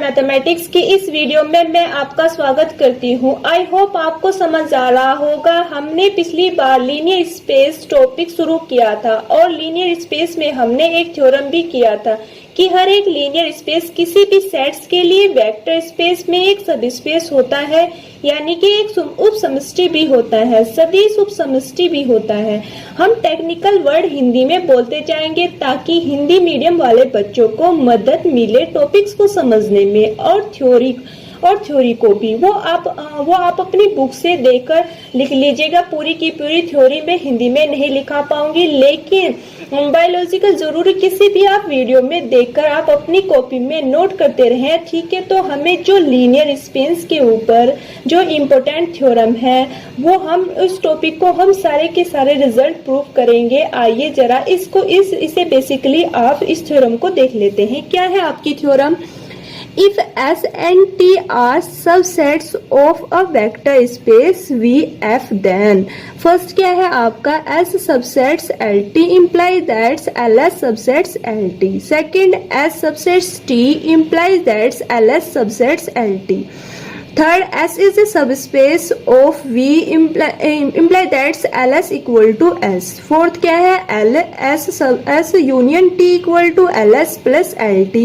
Mathematics की इस video में मैं आपका स्वागत करती हूं। आई होप आपको समझ आ रहा होगा। हमने पिछली बार लीनियर स्पेस टॉपिक शुरू किया था और लीनियर स्पेस में हमने एक थ्योरम भी किया था कि हर एक लीनियर स्पेस किसी भी सेट्स के लिए वेक्टर स्पेस में एक सब स्पेस होता है, यानी कि एक उप समष्टि भी होता है, सदिश उप समष्टि भी होता है। हम टेक्निकल वर्ड हिंदी में बोलते जाएंगे ताकि हिंदी मीडियम वाले बच्चों को मदद मिले टॉपिक्स को समझने में और थ्योरी को भी। वो आप अपनी बुक से देखकर लिख लीजिएगा। पूरी की पूरी थ्योरी में हिंदी में नहीं लिखा पाऊंगी, लेकिन बायोलॉजिकल जरूर किसी भी आप वीडियो में देखकर आप अपनी कॉपी में नोट करते रहें, ठीक है। तो हमें जो लीनियर स्पेस के ऊपर जो इम्पोर्टेंट थ्योरम है वो हम उस टॉपिक को हम सारे के सारे रिजल्ट प्रूव करेंगे। आइए जरा इसे बेसिकली आप इस थ्योरम को देख लेते हैं। क्या है आपकी theorem? If S and T are subsets of a vector space VF, then first क्या है आपका S subsets LT implies that LS subsets LT. Second, S subsets T implies that LS subsets LT. Third, S is a subspace of V imply that LS equal to S. Fourth क्या है S union T equal to LS plus LT.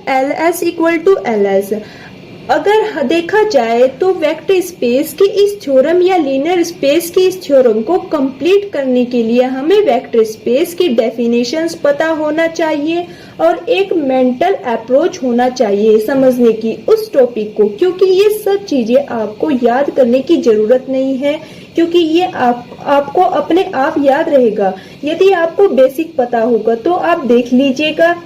LS equal to LS. अगर देखा जाए तो vector space की इस theorem या linear space की इस थ्योरम को कंप्लीट करने के लिए हमें वेक्टर स्पेस की डेफिनेशंस पता होना चाहिए और एक मेंटल अप्रोच होना चाहिए समझने की उस टॉपिक को, क्योंकि ये सब चीजें आपको याद करने की जरूरत नहीं है, क्योंकि ये आपको अपने आप याद रहेगा। यदि आपको बेसिक पता होगा तो आप देख लीजिएगा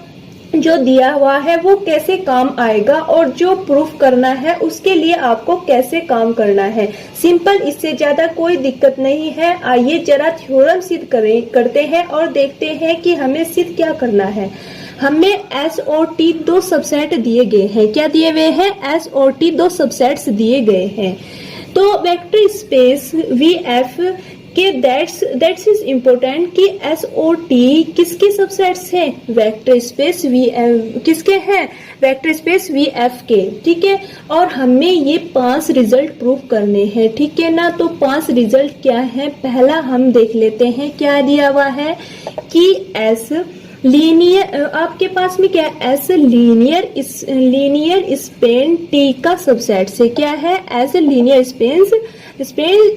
जो दिया हुआ है वो कैसे काम आएगा और जो प्रूफ करना है उसके लिए आपको कैसे काम करना है। सिंपल, इससे ज्यादा कोई दिक्कत नहीं है। आइए जरा थ्योरम सिद्ध करते हैं और देखते हैं कि हमें सिद्ध क्या करना है। हमें S और T दो सबसेट दिए गए हैं। क्या दिए हुए हैं? S और T दो सबसेट्स दिए गए हैं। तो वेक्टर स्पेस VF कि दैट्स इज इम्पोर्टेंट कि S और T किसके सबसेट्स है? वेक्टर स्पेस VF किसके हैं? वेक्टर स्पेस VF के, ठीक है। और हमें ये 5 रिजल्ट प्रूव करने हैं, ठीक है ना। तो 5 रिजल्ट क्या है? पहला हम देख लेते हैं क्या दिया हुआ है कि S लीनियर, आपके पास में क्या है? S लीनियर स्पेन T का सबसेट से क्या है? S लीनियर स्पेन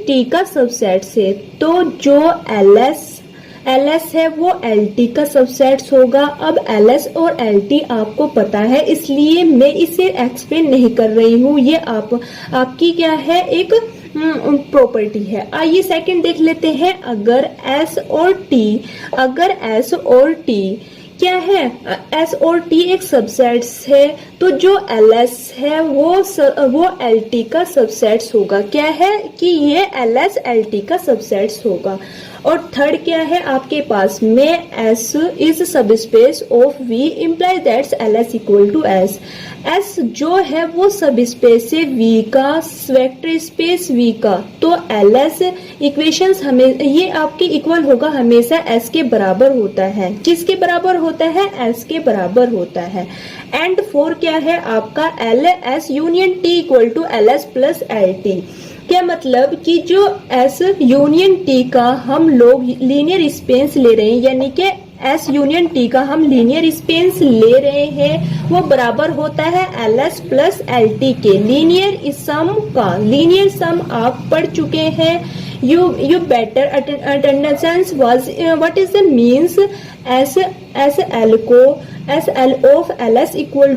T का सबसेट से। तो जो LS है वो LT का सबसेट होगा। अब LS और LT आपको पता है, इसलिए मैं इसे एक्सप्लेन नहीं कर रही हूँ। ये आपकी क्या है? एक प्रॉपर्टी है। आइए सेकंड देख लेते हैं। अगर S और T क्या है? S और T एक सबसेट्स है, तो जो LS है वो LT का सबसेट्स होगा। क्या है कि ये LS LT का सबसेट्स होगा। और थर्ड क्या है आपके पास में? S is subspace of V imply that's LS equal to S. S जो है वो सबस्पेस है V का, वेक्टर स्पेस V का। तो LS इक्वेशंस हमें ये आपके इक्वल होगा, हमेशा S के बराबर होता है। किसके बराबर होता है? S के बराबर होता है। एंड 4 क्या है आपका? LS union T equal to LS plus LT। क्या मतलब कि जो S यूनियन T का हम लोग लीनियर स्पेस ले रहे हैं, यानी कि S यूनियन T का हम लीनियर स्पेस ले रहे हैं, वो बराबर होता है LS प्लस LT के लीनियर सम का। लीनियर सम आप पढ़ चुके हैं। You better attendance was what is the means? SL of LS equal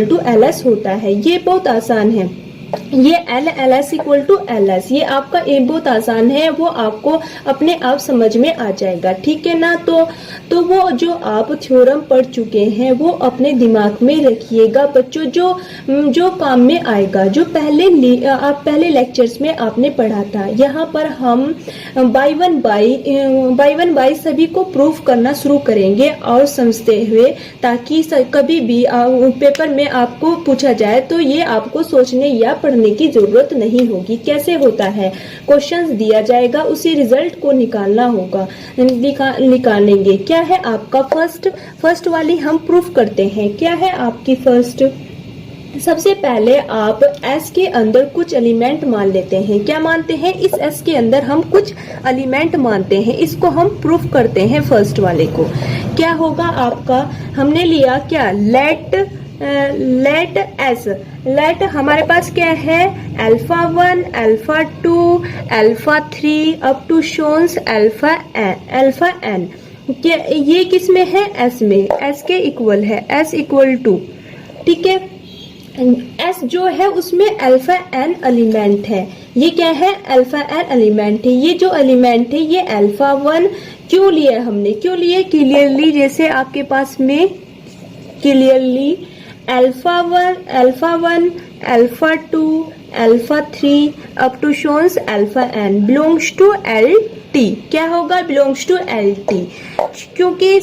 to LS होता है। ये बहुत आसान है। ये LS इक्वल टू LS, ये आपका बहुत आसान है, वो आपको अपने आप समझ में आ जाएगा, ठीक है ना। तो वो जो आप थ्योरम पढ़ चुके हैं वो अपने दिमाग में रखिएगा बच्चों, जो काम में आएगा, जो पहले लेक्चर्स में आपने पढ़ा था। यहाँ पर हम बाय वन बाय सभी को प्रूफ करना शुरू करेंगे और समझते हुए, ताकि कभी भी पेपर में आपको पूछा जाए तो ये आपको सोचने या पढ़ने लिखने की जरूरत नहीं होगी। कैसे होता है, क्वेश्चंस दिया जाएगा, उसी रिजल्ट को निकालना होगा, निकालेंगे। क्या है आपका फर्स्ट वाली हम प्रूफ करते हैं। क्या है आपकी फर्स्ट, सबसे पहले आप S के अंदर कुछ एलिमेंट मान लेते हैं। क्या मानते हैं, इस S के अंदर हम कुछ एलिमेंट मानते हैं, इसको हम प्रूफ करते हैं फर्स्ट वाले को। क्या होगा आपका, हमने लिया क्या, लेट S, लेट हमारे पास क्या है, alpha 1, alpha 2, alpha 3 up to शोन्स alpha n। क्या ये किस में है, S में, S के इक्वल है, S इक्वल टू, ठीक है। S जो है उसमें अल्फा n एलिमेंट है। ये क्या है, अल्फा n एलिमेंट है। ये जो एलिमेंट है ये अल्फा 1 क्यों लिए हमने, क्यों लिए, क्लियरली जैसे आपके पास में clearly alpha 1, alpha 2, alpha 3 up to शोन्स alpha n belongs to LT। क्या होगा, बिलोंग्स टू LT, क्योंकि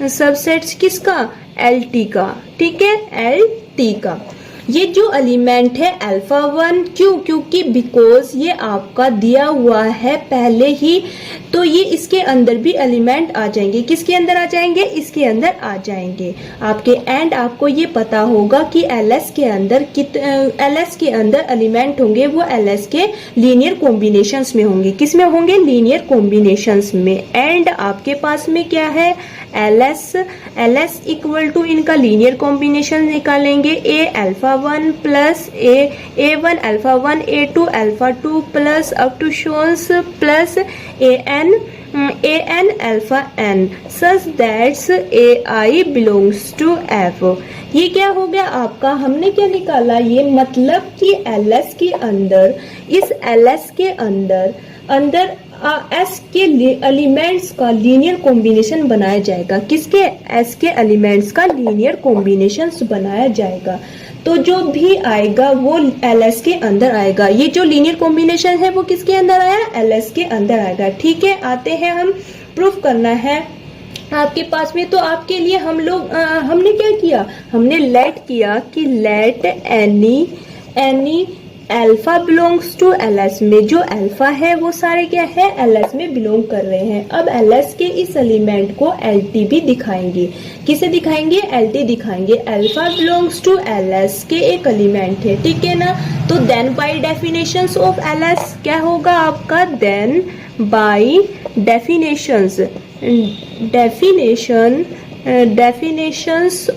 सबसेट्स किसका, LT का, ठीक है, LT का। ये जो एलिमेंट है अल्फा 1, क्यों, क्योंकि बिकॉज ये आपका दिया हुआ है पहले ही, तो ये इसके अंदर भी एलिमेंट आ जाएंगे। किसके अंदर आ जाएंगे, इसके अंदर आ जाएंगे आपके। एंड आपको ये पता होगा कि LS के अंदर एलिमेंट होंगे, वो LS के लीनियर कॉम्बिनेशंस में होंगे। किस में होंगे, लीनियर कॉम्बिनेशंस में। एंड आपके पास में क्या है, LS इक्वल टू इनका लीनियर कॉम्बिनेशन निकालेंगे, A alpha 1 plus A1 alpha 1, A2 alpha 2 plus up to so on plus AN alpha n such that's AI belongs to F। ये क्या हो गया आपका, हमने क्या निकाला, ये मतलब कि LS के अंदर, इस LS के अंदर S के एलिमेंट्स का लीनियर कॉम्बिनेशन बनाया जाएगा। किसके, S के एलिमेंट्स का लीनियर कॉम्बिनेशन बनाया जाएगा। तो जो भी आएगा वो LS के अंदर आएगा। ये जो लीनियर कॉम्बिनेशन है वो किसके अंदर आया, LS के अंदर आएगा, ठीक है। आते हैं, हम प्रूफ करना है आपके पास में। तो आपके लिए हमने क्या किया, हमने लेट किया कि let any alpha belongs to LS में। जो अल्फा है वो सारे क्या है, LS में बिलोंग कर रहे हैं। अब LS के इस एलिमेंट को LT भी दिखाएंगे। किसे दिखाएंगे, LT दिखाएंगे। अल्फा बिलोंग्स टू LS के एक एलिमेंट है, ठीक है ना। तो then by definitions of LS क्या होगा आपका, then by definitions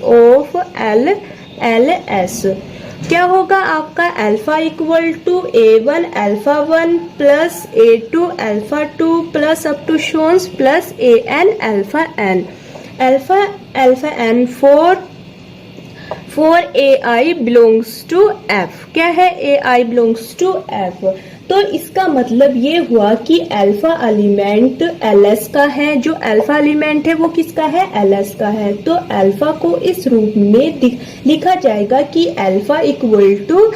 of LS क्या होगा आपका, alpha equal to A1 alpha 1 plus A2 alpha 2 plus up to so on plus AN alpha n for AI belongs to F। क्या है, AI belongs to F। तो इसका मतलब ये हुआ कि अल्फा एलिमेंट LS का है, जो अल्फा एलिमेंट है वो किसका है, LS का है। तो अल्फा को इस रूप में लिखा जाएगा कि alpha equal to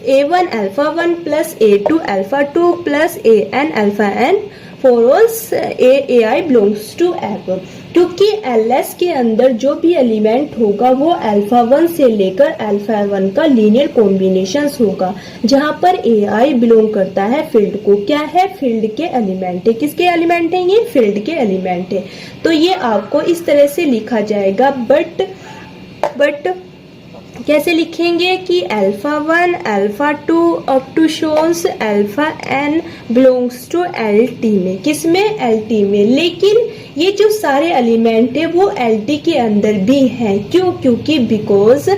A1 alpha 1 plus A2 alpha 2 plus AN alpha n for AI belongs to F। क्योंकि LS के अंदर जो भी एलिमेंट होगा वो अल्फा 1 से लेकर अल्फा 1 का लीनियर कॉम्बिनेशन होगा, जहां पर AI बिलोंग करता है फील्ड को। क्या है, फील्ड के एलिमेंट है। किसके एलिमेंट है, ये फील्ड के एलिमेंट है। तो ये आपको इस तरह से लिखा जाएगा। बट कैसे लिखेंगे कि alpha 1 alpha 2 up to शोन्स alpha n belongs to LT में। किस में, LT में। लेकिन ये जो सारे एलिमेंट है वो LT के अंदर भी हैं। क्यों, क्योंकि बिकॉज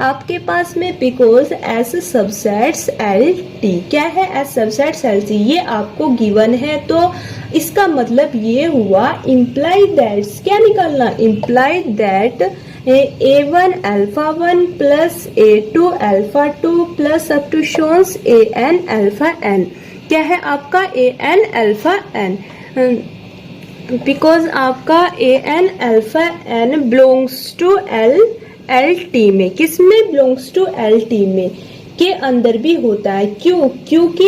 आपके पास में बिकॉज S सबसेट्स LT। क्या है, S सबसेट्स LT, ये आपको गिवन है। तो इसका मतलब ये हुआ, इम्प्लाई दैट, क्या निकालना, imply that A1 alpha 1 plus A2 alpha 2 plus up to शोन्स AN alpha n। क्या है आपका, AN अल्फा n, बिकॉज आपका AN alpha n belongs to LT में। किस में, बिलोंग्स टू LT में। के अंदर भी होता है। क्यों? क्योंकि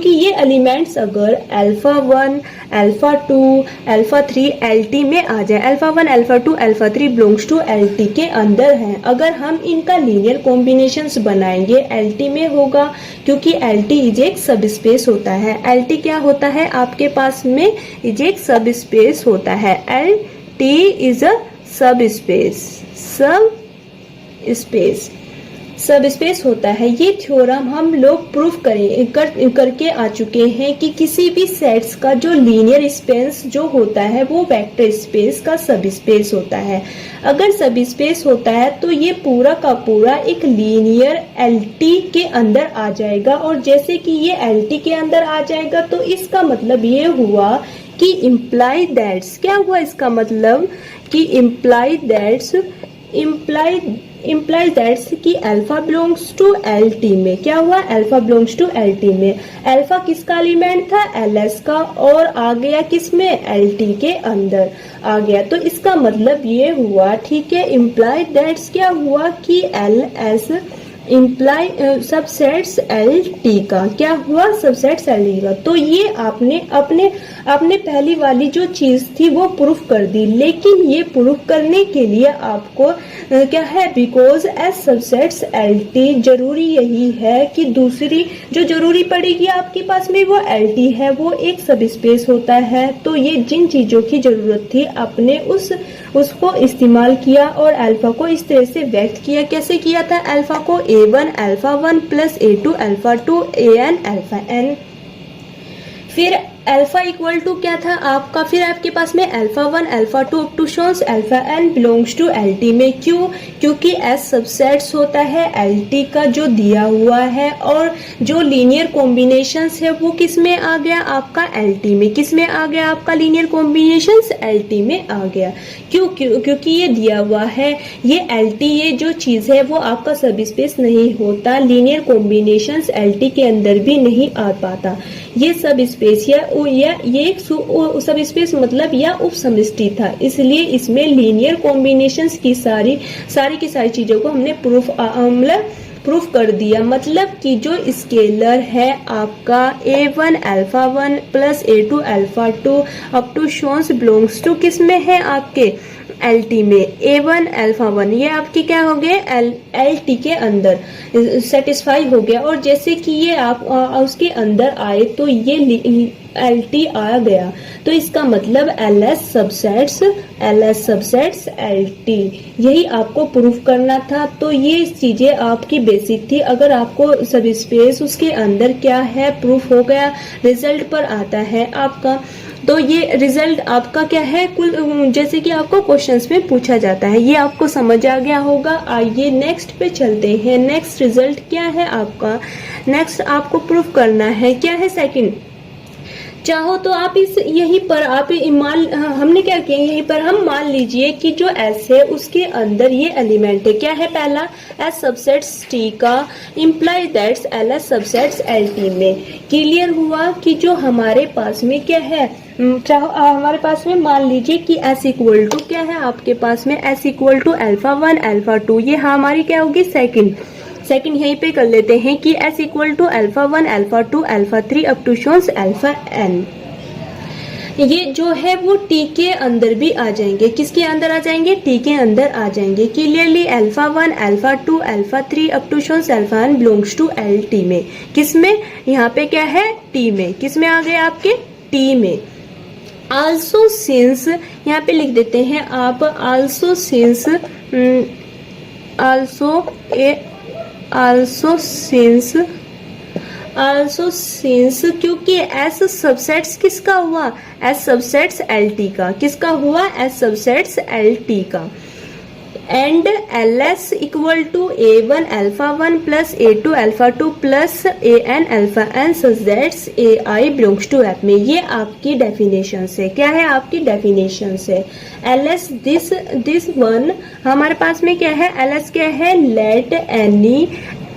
ये एलिमेंट्स अगर अल्फा 1, अल्फा 2, अल्फा 3 एल्टी में आ जाए, alpha 1, alpha 2, alpha 3 belongs to LT के अंदर हैं, अगर हम इनका लीनियर कॉम्बिनेशंस बनाएंगे एल्टी में होगा, क्योंकि एल्टी इज एक सब स्पेस होता है। एल्टी क्या होता है आपके पास में? इज एक सब स्पेस होता है। एल्टी इज अ सब स्पेस होता है। ये थ्योरम हम लोग प्रूफ करके आ चुके हैं कि किसी भी सेट्स का जो लीनियर स्पेस जो होता है वो वेक्टर स्पेस का सब स्पेस होता है। अगर सब स्पेस होता है तो ये पूरा का पूरा एक लीनियर एलटी के अंदर आ जाएगा, और जैसे कि ये एलटी के अंदर आ जाएगा तो इसका मतलब ये हुआ कि इम्प्लाई दैट्स, क्या हुआ इसका मतलब कि इम्प्लाई दैट्स कि अल्फा बिलोंग्स टू एलटी में। क्या हुआ? अल्फा बिलोंग्स टू एलटी में। अल्फा किसका एलिमेंट था? एलएस का, और आ गया किसमें? एलटी के अंदर आ गया। तो इसका मतलब ये हुआ, ठीक है, इम्प्लाई दैट्स क्या हुआ कि LS imply subsets L T का। क्या हुआ? सबसेट्स एल टी का। तो ये आपने अपने पहली वाली जो चीज थी वो प्रूफ कर दी, लेकिन ये प्रूफ करने के लिए आपको क्या है? Because S subsets L T, जरूरी यही है कि दूसरी जो जरूरी पड़ेगी आपके पास में वो एल टी है, वो एक सब स्पेस होता है। तो ये जिन चीजों की जरूरत थी आपने उसको इस्तेमाल किया और अल्फा को इस तरह से व्यक्त किया। कैसे किया था? अल्फा को A1 alpha 1 plus A2 alpha 2 AN alpha n। फिर अल्फा इक्वल टू क्या था आपका? फिर आपके पास में alpha 1 alpha 2 up to शोन्स alpha n belongs to LT में। क्यों? क्योंकि एस सबसेट्स होता है एलटी का जो दिया हुआ है, और जो लीनियर कॉम्बिनेशंस है वो किस में आ गया आपका? एलटी में। किस में आ गया आपका लीनियर कॉम्बिनेशंस? एलटी में आ गया। क्योंकि ये दिया हुआ है, ये एलटी ये जो चीज है वो आपका सब स्पेस नहीं होता, लीनियर कॉम्बिनेशंस एलटी के अंदर भी नहीं आ पाता। ये सब स्पेस या ये एक सब स्पेस मतलब या उप समष्टि था, इसलिए इसमें लीनियर कॉम्बिनेशंस की सारी की सारी चीजों को हमने प्रूफ कर दिया। मतलब कि जो स्केलर है आपका A1 alpha 1 plus A2 alpha 2 up to so on belongs to किस में है? आपके एलटी में। A1 अल्फा 1 ये आपके क्या हो गए? एलटी के अंदर सेटिस्फाई हो गया, और जैसे कि ये आप उसके अंदर आए तो ये एलटी आ गया, तो इसका मतलब एलएस सबसेट्स एलटी, यही आपको प्रूफ करना था। तो ये चीजें आपकी बेसिक थी। अगर आपको सब स्पेस उसके अंदर क्या है प्रूफ हो गया, रिजल्ट पर आता है आपका, तो ये रिजल्ट आपका क्या है? कुल जैसे कि आपको क्वेश्चंस में पूछा जाता है, ये आपको समझ आ गया होगा। आइए नेक्स्ट पे चलते हैं। नेक्स्ट रिजल्ट क्या है आपका? नेक्स्ट आपको प्रूफ करना है क्या है? सेकंड। चाहो तो आप यहीं पर आप हमने क्या किया, यहीं पर हम मान लीजिए कि जो एस है उसके अंदर ये एलिमेंट है। क्या है? पहला एस सबसेट्स टी का imply that's L S subsets L T में। क्लियर हुआ कि जो हमारे पास में क्या है, चाहो हमारे पास में मान लीजिए कि एस इक्वल टू क्या है आपके पास में? S equal to alpha 1 alpha 2, ये हमारी क्या होगी? सेकंड यहीं पे कर लेते हैं कि S equal to alpha 1 alpha 2 alpha 3 up to शोन्स alpha n। ये जो है वो टी के अंदर भी आ जाएंगे। किसके अंदर आ जाएंगे? टी के अंदर आ जाएंगे। Clearly alpha 1 alpha 2 alpha 3 up to शोन्स alpha n belongs to L T में। किसमें? यहाँ पे क्या है? टी में। किसमें आ गए आपके? टी में। आल्सो सिंस यहाँ पे लिख देते हैं आप, आल्सो सिंस क्योंकि एस सबसेट्स किसका हुआ? एस सबसेट्स एल टी का। किसका हुआ? एस सबसेट्स एल टी का। And L S equal to A1 alpha 1 plus A2 alpha 2 plus AN alpha n such that's AI belongs to F में। ये आपकी डेफिनेशन से क्या है? आपकी डेफिनेशन से एल एस दिस वन हमारे पास में क्या है? एल एस क्या है? Let any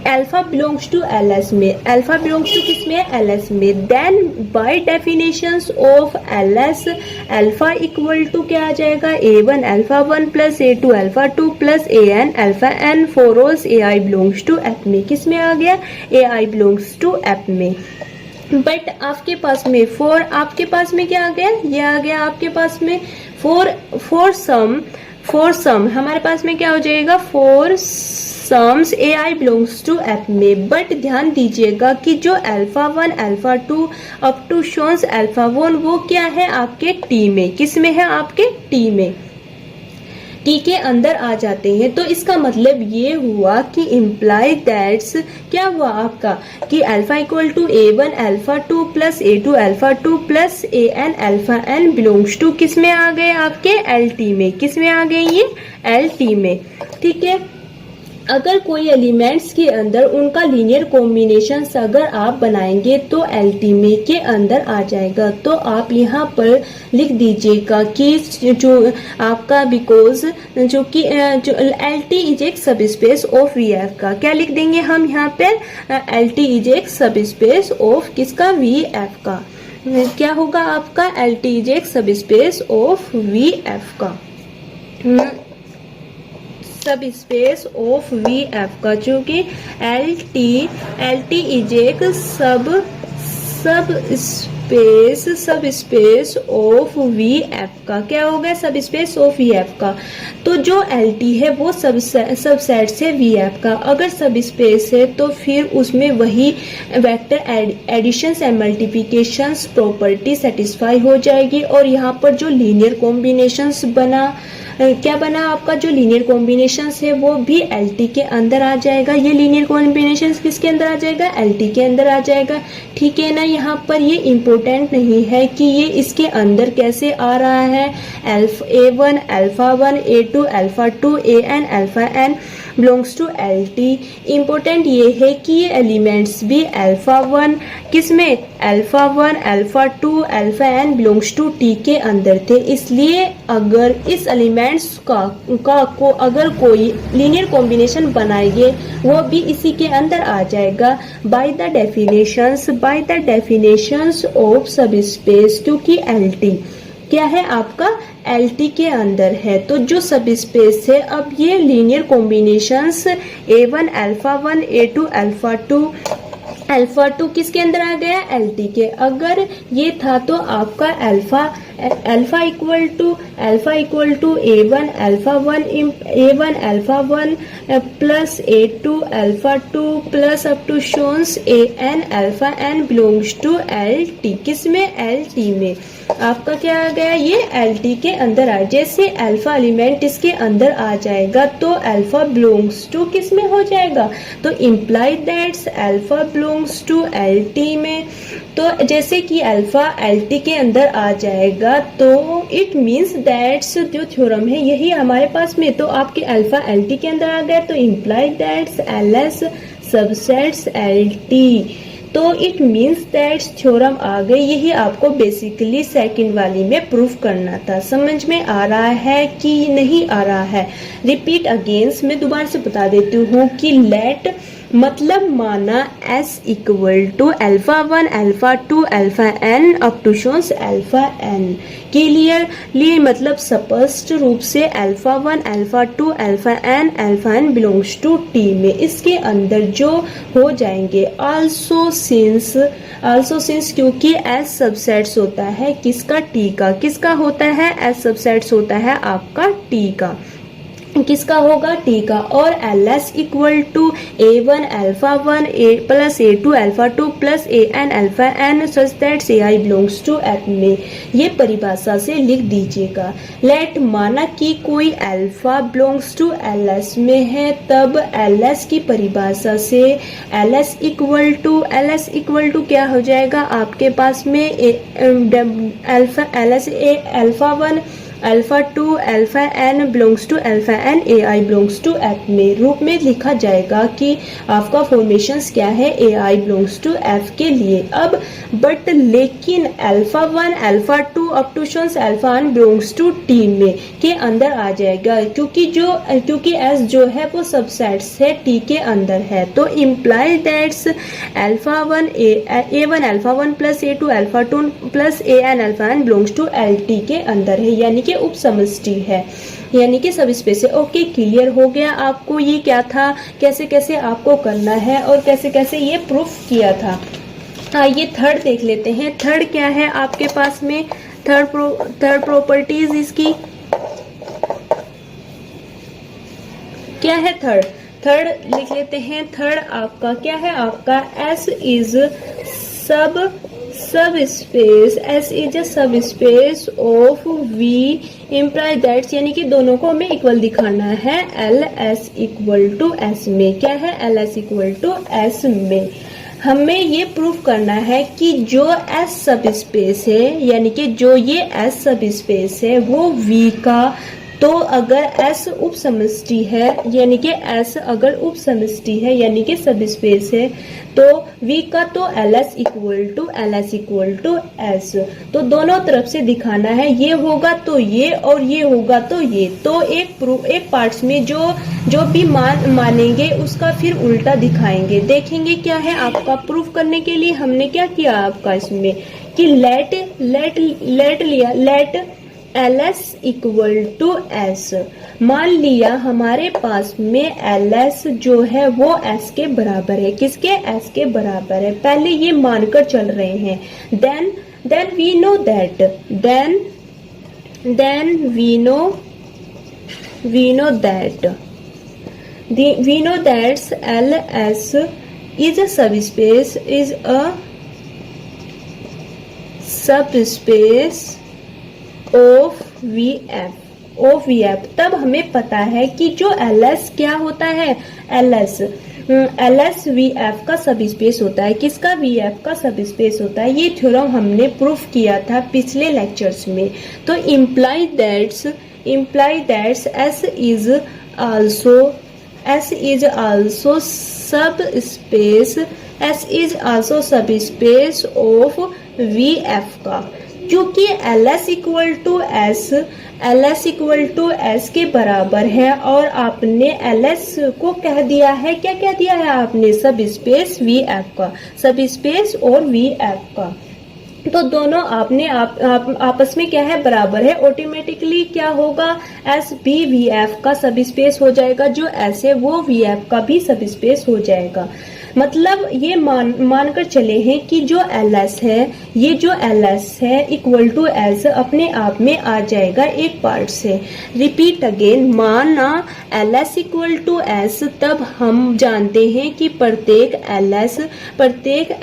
alpha belongs to L S में, अल्फा बिलोंग्स टू किस में, एल एस में, then by definitions of L S alpha equal to क्या आ जाएगा, A1 alpha 1 plus A2 alpha 2 plus AN alpha n for alls AI belongs to F में, किस में आ गया, AI बिलोंग्स टू एफ में। बट आपके पास में फॉर, आपके पास में क्या आ गया, ये आ गया आपके पास में फॉर सम हमारे पास में क्या हो जाएगा, for sums AI belongs to F में। बट ध्यान दीजिएगा कि जो alpha 1 alpha 2 up to शोन्स alpha 1 वो क्या है आपके टी में, किस में है, आपके टी में, टी के अंदर आ जाते हैं। तो इसका मतलब ये हुआ कि इम्प्लाई दैट्स क्या हुआ आपका कि alpha equal to A1 alpha 2 plus A2 alpha 2 plus AN alpha n belongs to किस में आ गए, आपके LT में, किस में आ गए, ये LT में। ठीक है, अगर कोई एलिमेंट्स के अंदर उनका लीनियर कॉम्बिनेशन अगर आप बनाएंगे तो LT में के अंदर आ जाएगा। तो आप यहाँ पर लिख दीजिएगा कि जो आपका बिकॉज जो कि जो LT इज एक सब स्पेस ऑफ VF का, क्या लिख देंगे हम यहाँ पे, LT इज एक सब स्पेस ऑफ किसका, VF का। क्या होगा आपका, LT इज एक सब स्पेस ऑफ VF का, सब स्पेस ऑफ VF का, चूंकि LT इज एक सब स्पेस ऑफ VF का, क्या होगा, सब स्पेस ऑफ VF का। तो जो LT है वो सब सेट से VF का, अगर सब स्पेस है तो फिर उसमें वही vector additions and multiplications property satisfy हो जाएगी। और यहाँ पर जो लीनियर कॉम्बिनेशंस बना, क्या बना आपका, जो लीनियर कॉम्बिनेशंस है वो भी LT के अंदर आ जाएगा। ये लीनियर कॉम्बिनेशंस किसके अंदर आ जाएगा, LT के अंदर आ जाएगा। ठीक है ना, यहाँ पर ये इम्पोर्टेंट नहीं है कि ये इसके अंदर कैसे आ रहा है, A1 alpha 1 A2 alpha 2 AN alpha n belongs to LT। Important ये है कि ये एलिमेंट्स भी अल्फा 1 किसमें, alpha 1 alpha 2 alpha n belongs to T के अंदर थे। इसलिए अगर इस एलिमेंट्स को अगर कोई लीनियर कॉम्बिनेशन बनाएंगे वो भी इसी के अंदर आ जाएगा बाय द डेफिनेशंस ऑफ सब स्पेस, क्योंकि LT क्या है आपका, LT के अंदर है। तो जो सब स्पेस है, अब ये linear combinations A1 alpha 1 A2 alpha 2 किसके अंदर आ गया, LT के। अगर ये था तो आपका alpha equal to A1 alpha 1 plus A2 alpha 2 plus up to शोन्स AN alpha n belongs to LT, किसमें, LT में। आपका क्या आ गया, ये LT के अंदर आ, जैसे अल्फा एलिमेंट इसके अंदर आ जाएगा तो अल्फा बिलोंग्स टू किस में हो जाएगा, तो imply that's alpha belongs to LT में। तो जैसे कि अल्फा LT के अंदर आ जाएगा तो इट मीन्स दैट्स जो थ्योरम है यही हमारे पास में, तो आपके अल्फा LT के अंदर आ गया तो imply that's LS subsets LT। तो इट मीन्स दैट्स थ्योरम आ गई। यही आपको बेसिकली सेकंड वाली में प्रूफ करना था। समझ में आ रहा है कि नहीं आ रहा है, रिपीट अगेंस्ट मैं दोबारा से बता देती हूँ कि लेट मतलब माना S equal to alpha 1 alpha 2 alpha n up to शोन्स alpha n। Clearly मतलब स्पष्ट रूप से alpha 1 alpha 2 alpha n belongs to T में, इसके अंदर जो हो जाएंगे। आल्सो सिंस क्योंकि S सबसेट्स होता है किसका, T का। किसका होता है, S सबसेट्स होता है आपका T का। किसका होगा, T का। और LS equal to A1 alpha 1 plus A2 alpha 2 plus AN alpha n such that AI belongs to F में। ये परिभाषा से लिख दीजिएगा। लेट माना कि कोई अल्फा बिलोंग्स टू LS में है, तब LS की परिभाषा से LS इक्वल टू क्या हो जाएगा आपके पास में LS alpha 1 alpha two alpha N belongs to alpha N A I belongs to F में रूप में लिखा जाएगा कि आपका फॉर्मेशंस क्या है A I belongs to F के लिए। अब बट लेकिन alpha one alpha two up to alpha N belongs to T में के अंदर आ जाएगा, क्योंकि एस जो है वो सबसेट्स है टी के अंदर है। तो imply that's alpha one A one alpha one plus A two alpha two plus A N alpha N belongs to L T के अंदर है, यानी कि उप समष्टि है, यानी कि सब स्पेस है। ओके, क्लियर हो गया आपको ये क्या था, कैसे कैसे आपको करना है और कैसे कैसे ये प्रूफ किया था। आइए थर्ड देख लेते हैं। थर्ड क्या है आपके पास में, थर्ड प्रॉपर्टीज इसकी क्या है। थर्ड लिख लेते हैं। थर्ड आपका क्या है, आपका S is subspace, S is a subspace of V imply that's, यानी कि दोनों को हमें इक्वल दिखाना है L S equal to S में। क्या है, L S equal to S में हमें ये प्रूफ करना है कि जो एस सब स्पेस है, यानी कि जो ये एस सब स्पेस है वो वी का, तो अगर S उप समष्टि है, यानी कि S अगर उप समष्टि है यानी कि सब स्पेस है, तो V का तो LS इक्वल टू S, तो दोनों तरफ से दिखाना है, ये होगा तो ये और ये होगा तो ये। तो एक पार्ट्स में जो भी मानेंगे उसका फिर उल्टा दिखाएंगे। देखेंगे क्या है आपका प्रूफ करने के लिए हमने क्या किया आपका इसमें कि let LS equal to S, मान लिया हमारे पास में LS जो है वो S के बराबर है, किसके, S के बराबर है, पहले ये मानकर चल रहे हैं। then we know that LS is a subspace of V F. तब हमें पता है कि जो LS क्या होता है, LS वी एफ का सब स्पेस होता है, किसका, वी एफ का सब स्पेस होता है। ये थ्योरम हमने प्रूफ किया था पिछले लेक्चर्स में। तो imply that's S is also सब स्पेस ऑफ वी एफ का, क्योंकि LS इक्वल टू S के बराबर है और आपने LS को कह दिया है, क्या कह दिया है आपने, सब स्पेस वी एफ का, सब स्पेस और वी एफ का। तो दोनों आपने आपस में क्या है, बराबर है। ऑटोमेटिकली क्या होगा, एस भी वी एफ का सब स्पेस हो जाएगा, जो एस है वो वी एफ का भी सब स्पेस हो जाएगा। मतलब ये मानकर चले हैं कि जो LS है, ये जो LS है इक्वल टू S अपने आप में आ जाएगा एक पार्ट से। रिपीट अगेन, माना LS इक्वल टू S, तब हम जानते हैं कि प्रत्येक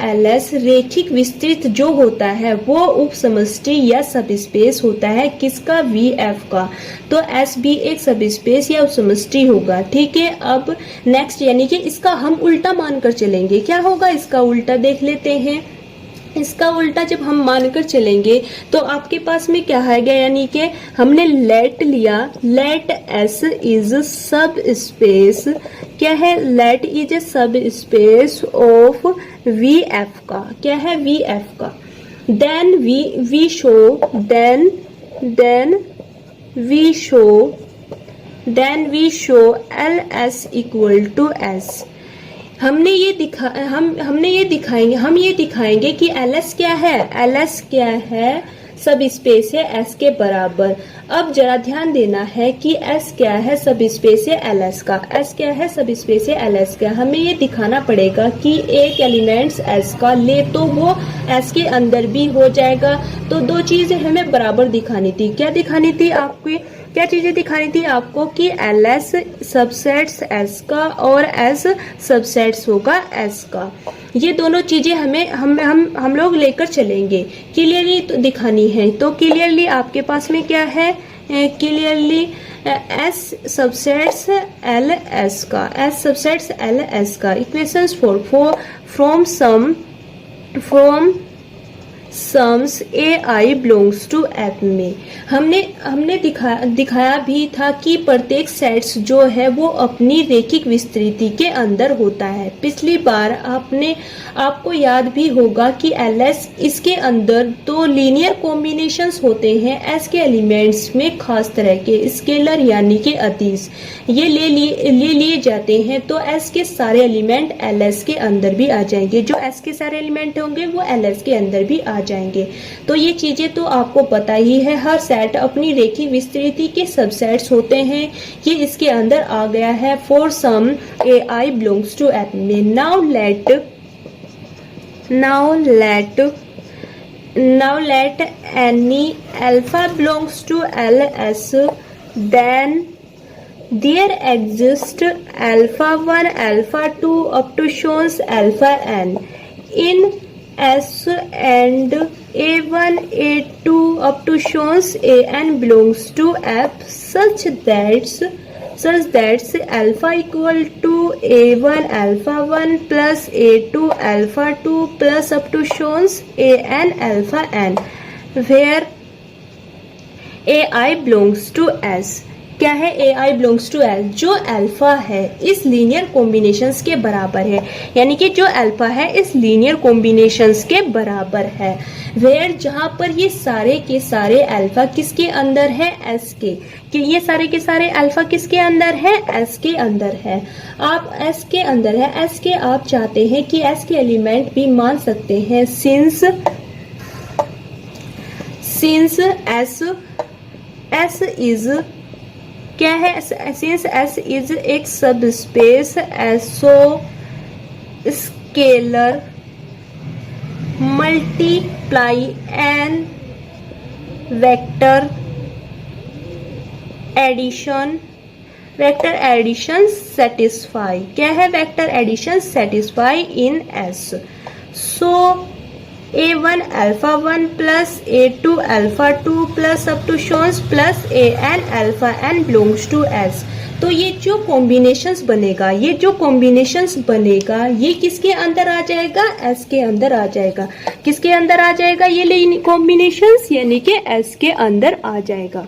LS रेखिक विस्तृत जो होता है वो उप समष्टि या सब स्पेस होता है, किसका, VF का। तो S भी एक सब स्पेस या उप समष्टि होगा, ठीक है। अब नेक्स्ट, यानी कि इसका हम उल्टा मानकर चलेंगे, क्या होगा इसका उल्टा देख लेते हैं। इसका उल्टा जब हम मानकर चलेंगे तो आपके पास में क्या आएगा, यानी कि हमने लेट लिया, लेट S इज सब स्पेस, क्या है, लेट इज ए सब स्पेस ऑफ VF का, क्या है, VF का। Then we show LS equal to S। हम ये दिखाएंगे कि LS क्या है, सब स्पेस है S के बराबर। अब जरा ध्यान देना है कि S क्या है, सब स्पेस है LS का, S क्या है, सब स्पेस है LS का। हमें ये दिखाना पड़ेगा कि एक एलिमेंट्स S का ले तो वो S के अंदर भी हो जाएगा। तो दो चीजें हमें बराबर दिखानी थी, क्या दिखानी थी आपको, क्या चीजें दिखानी थी आपको कि LS सबसेट्स S का और S सबसेट्स होगा S का। ये दोनों चीजें हम लोग लेकर चलेंगे, क्लियरली तो दिखानी है। तो क्लियरली आपके पास में क्या है, क्लियरली S सबसेट्स LS का, S सबसेट्स LS का। Equations from sums A I belongs to F में हमने दिखाया भी था कि प्रत्येक सेट्स जो है वो अपनी रैखिक विस्तृति के अंदर होता है। पिछली बार आपको याद भी होगा कि एलएस इसके अंदर दो लीनियर कॉम्बिनेशंस होते हैं एस के एलिमेंट्स में, खास तरह के स्केलर यानी कि अदिश ये ले लिए जाते हैं, तो एस के सारे एलिमेंट एलएस के अंदर भी आ जाएंगे। जो एस के सारे एलिमेंट होंगे वो एलएस के अंदर भी आ जाएंगे। तो ये चीजें तो आपको पता ही है। हर सेट अपनी रैखिक विस्तृति के सबसेट्स होते हैं। ये इसके अंदर आ गया है for some A I belongs to F में। Now let any alpha belongs to LS, then there exists alpha 1, alpha 2 up to shows alpha n in S and A1, A2 up to shows AN belongs to F such that alpha equal to A1 alpha 1 plus A2 alpha 2 plus up to shows AN alpha n where AI belongs to S। क्या है AI belongs to S? जो alpha है इस linear combinations के बराबर है, यानी कि जो अल्फा है इस लीनियर कॉम्बिनेशंस के बराबर है। वेयर जहां पर ये सारे के सारे अल्फा किसके अंदर है? S के। कि ये सारे के सारे अल्फा किसके अंदर है? S के अंदर है। आप S के अंदर है, S के आप चाहते हैं कि S के एलिमेंट भी मान सकते हैं सिंस S इज क्या है? सिंस S इज एक subspace also scalar multiply and vector addition satisfy. क्या है? Vector addition satisfy in S। So A1 alpha 1 plus A2 alpha 2 plus up to shows plus AN alpha n belongs to S। तो ये जो combinations बनेगा ये किसके अंदर आ जाएगा? S के अंदर आ जाएगा। किसके अंदर आ जाएगा? ये कॉम्बिनेशंस यानी कि S के अंदर आ जाएगा।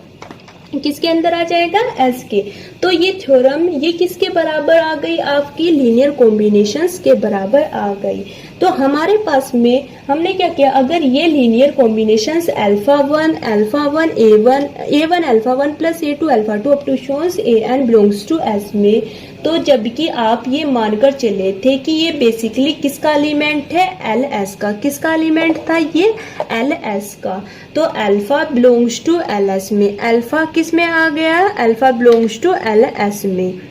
किसके अंदर आ जाएगा? S के। तो ये थ्योरम ये किसके बराबर आ गई? आपकी लीनियर कॉम्बिनेशंस के बराबर आ गई। तो हमारे पास में हमने क्या किया? अगर ये linear combinations alpha 1 A1 alpha 1 plus A2 alpha 2 up to शोन्स AN belongs to S में, तो जबकि आप ये मानकर चले थे कि ये बेसिकली किसका एलिमेंट है? LS का। किसका एलिमेंट था ये? LS का। तो अल्फा बिलोंग्स टू LS में। अल्फा किस में आ गया? अल्फा बिलोंग्स टू LS में।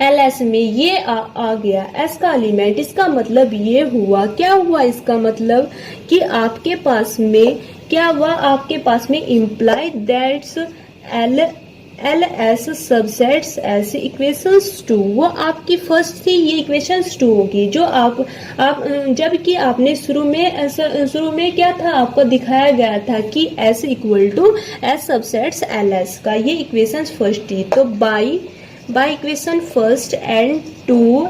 LS में ये आ गया S का एलिमेंट। इसका मतलब ये हुआ, क्या हुआ इसका मतलब? कि आपके पास में क्या हुआ? आपके पास में imply that's LS subsets S equations 2। वो आपकी फर्स्ट थी, ये इक्वेशंस 2 होगी। जो आप जबकि आपने शुरू में क्या था? आपको दिखाया गया था कि S equal to S subsets LS का। ये इक्वेशंस फर्स्ट थी। तो by equation first and 2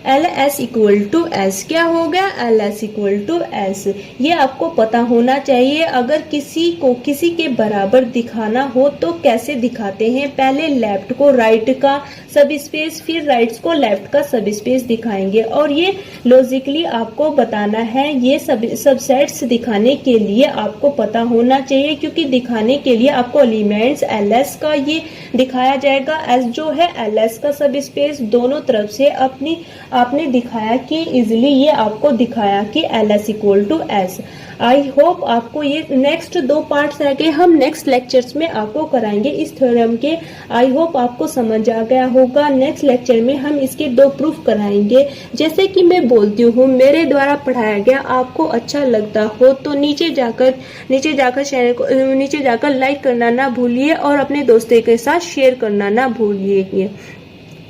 LS equal to S। क्या हो गया? LS equal to S। ये आपको पता होना चाहिए। अगर किसी के बराबर दिखाना हो तो कैसे दिखाते हैं? पहले लेफ्ट को राइट का सब स्पेस, फिर राइट को लेफ्ट का सब स्पेस दिखाएंगे। और ये लॉजिकली आपको बताना है। ये सबसेट्स दिखाने के लिए आपको पता होना चाहिए, क्योंकि दिखाने के लिए आपको एलिमेंट्स LS का ये दिखाया जाएगा। S जो है LS का सब स्पेस दोनों तरफ से आपने दिखाया कि इजिली ये आपको दिखाया कि LS equal to S। I hope आपको ये नेक्स्ट 2 पार्ट्स रह गए, हम नेक्स्ट लेक्चर्स में आपको कराएंगे इस थ्योरम के। आई होप आपको समझ आ गया होगा। नेक्स्ट लेक्चर में हम इसके 2 प्रूफ कराएंगे। जैसे कि मैं बोलती हूँ, मेरे द्वारा पढ़ाया गया आपको अच्छा लगता हो तो नीचे जाकर लाइक करना ना भूलिए और अपने दोस्तों के साथ शेयर करना ना भूलिए।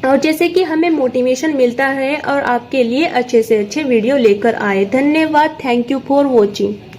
और जैसे कि हमें मोटिवेशन मिलता है और आपके लिए अच्छे से अच्छे वीडियो लेकर आए। धन्यवाद। Thank you for watching.